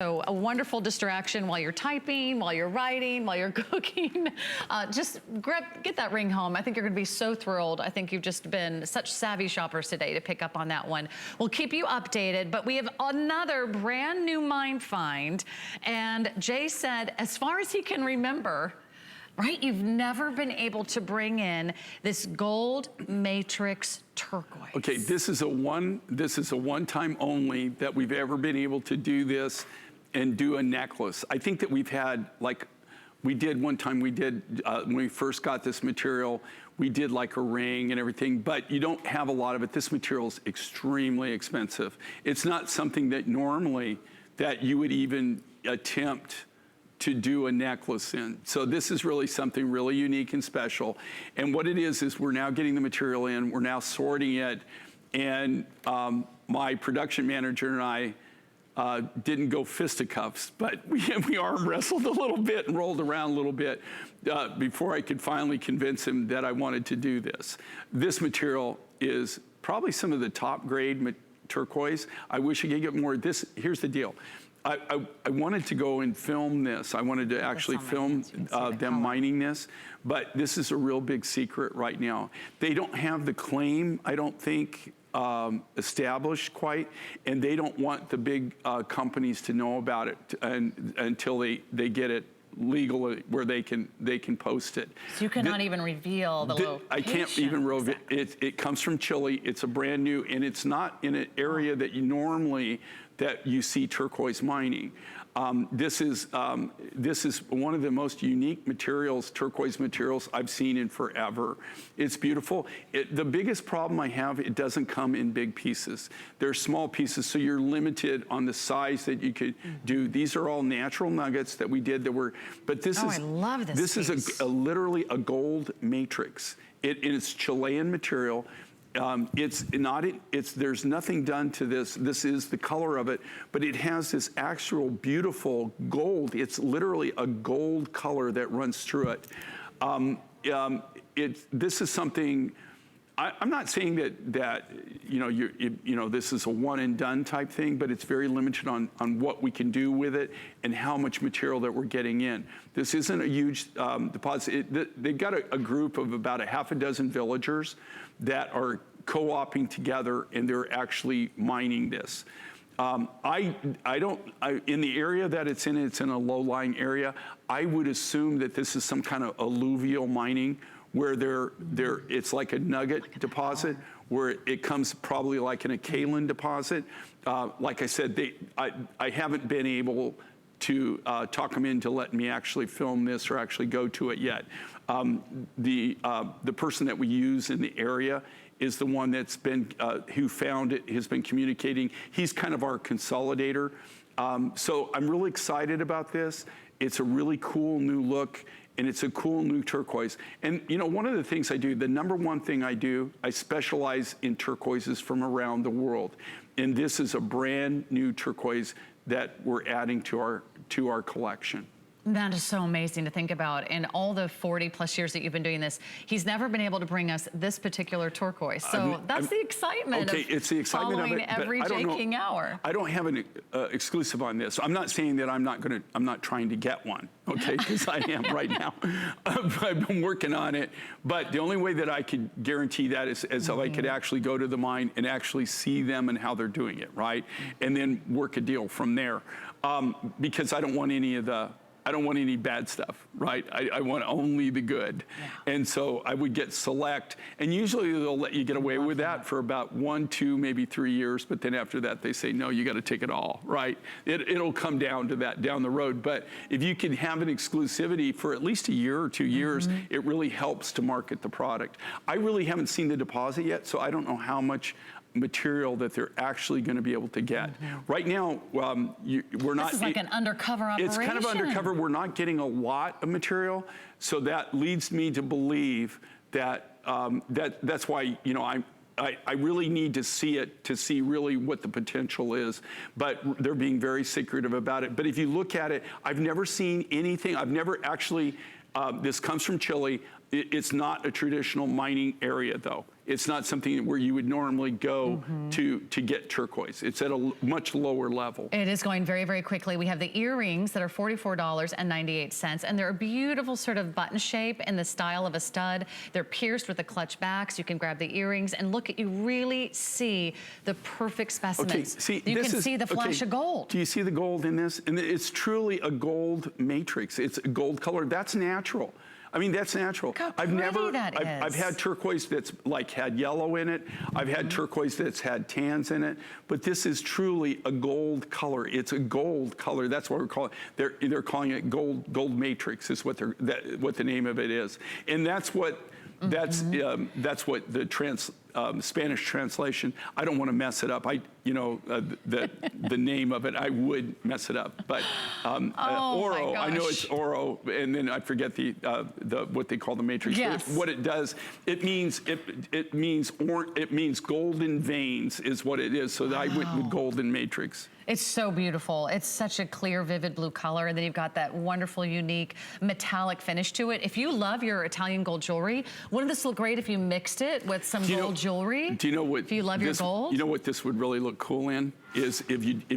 So a wonderful distraction while you're typing, while you're writing, while you're cooking. Just get that ring home. I think you're gonna be so thrilled. I think you've just been such savvy shoppers today to pick up on that one. We'll keep you updated, but we have another brand new mine find. And Jay said, as far as he can remember, right, you've never been able to bring in this gold matrix turquoise. Okay, this is a one-time only that we've ever been able to do this and do a necklace. I think that we've had, like, we did one time, when we first got this material, we did like a ring and everything, but you don't have a lot of it. This material is extremely expensive. It's not something that normally that you would even attempt to do a necklace in. So this is really something really unique and special. And what it is we're now getting the material in, we're now sorting it, and my production manager and I didn't go fisticuffs, but we arm wrestled a little bit and rolled around a little bit before I could finally convince him that I wanted to do this. This material is probably some of the top grade turquoise. I wish I could get more. Here's the deal. I wanted to go and film this. I wanted to actually film them mining this, but this is a real big secret right now. They don't have the claim, I don't think, established quite, and they don't want the big companies to know about it until they get it legally where they can post it. So you cannot even reveal the location. I can't even reveal it. It comes from Chile. It's a brand new, and it's not in an area that you normally see turquoise mining. This is one of the most unique materials, turquoise materials I've seen in forever. It's beautiful. The biggest problem I have, it doesn't come in big pieces. They're small pieces, so you're limited on the size that you could do. These are all natural nuggets that we did but this is, I love this This is literally a gold matrix. It's Chilean material. There's nothing done to this. This is the color of it, but it has this actual beautiful gold. It's literally a gold color that runs through it. This is something, I'm not saying that this is a one and done type thing, but it's very limited on what we can do with it and how much material that we're getting in. This isn't a huge deposit. They've got a group of about a half a dozen villagers that are co-oping together, and they're actually mining this. In the area that it's in a low-lying area. I would assume that this is some kind of alluvial mining where it's like a nugget deposit, where it comes probably like in a kaolin deposit. Like I said, I haven't been able to talk them into letting me actually film this or actually go to it yet. The person that we use in the area is the one that's been, who found it, has been communicating. He's kind of our consolidator. So I'm really excited about this. It's a really cool new look, and it's a cool new turquoise. And one of the things I do, the number one thing I do, I specialize in turquoises from around the world. And this is a brand new turquoise that we're adding to our collection. That is so amazing to think about. In all the 40 plus years that you've been doing this, he's never been able to bring us this particular turquoise. So that's the excitement. Okay, it's the excitement of it. Every J. King hour. I don't have an exclusive on this. I'm not saying that I'm not trying to get one, okay, because I am right now. I've been working on it. But the only way that I could guarantee that is if I could actually go to the mine and actually see them and how they're doing it, right? And then work a deal from there. Because I don't want any bad stuff, right? I want only the good. Yeah. And so I would get select, and usually they'll let you get away with that for about 1, 2, maybe 3 years, but then after that they say, no, you gotta take it all, right? It'll come down to that down the road, but if you can have an exclusivity for at least a year or 2 years, it really helps to market the product. I really haven't seen the deposit yet, so I don't know how much material that they're actually going to be able to get. Right now, we're not. This is like an undercover operation. It's kind of undercover. We're not getting a lot of material, so that leads me to believe that that's why I really need to see it to see really what the potential is. But they're being very secretive about it. But if you look at it, I've never seen anything. I've never actually. This comes from Chile. It's not a traditional mining area, though. It's not something where you would normally go to get turquoise. It's at a much lower level. It is going very, very quickly. We have the earrings that are $44.98, and they're a beautiful sort of button shape in the style of a stud. They're pierced with the clutch backs. You can grab the earrings and look at, you really see the perfect specimens. Okay, see, you can see the flash of gold. Do you see the gold in this? And it's truly a gold matrix. It's a gold color. That's natural. I mean, that's natural. Look how pretty that is. I've had turquoise that's like had yellow in it. I've had turquoise that's had tans in it. But this is truly a gold color. It's a gold color. That's what we're calling it. They're calling it gold matrix is what what the name of it is. And that's what that's what the Spanish translation. I don't want to mess it up. The name of it, I would mess it up. But oro, I know it's oro, and then I forget the what they call the matrix. Yes. But what it does, it means golden veins is what it is. So I went with golden matrix. It's so beautiful. It's such a clear, vivid blue color, and then you've got that wonderful, unique metallic finish to it. If you love your Italian gold jewelry, wouldn't this look great if you mixed it with some gold jewelry? Do you know what? If you love your gold? You know what this would really look cool in? Is if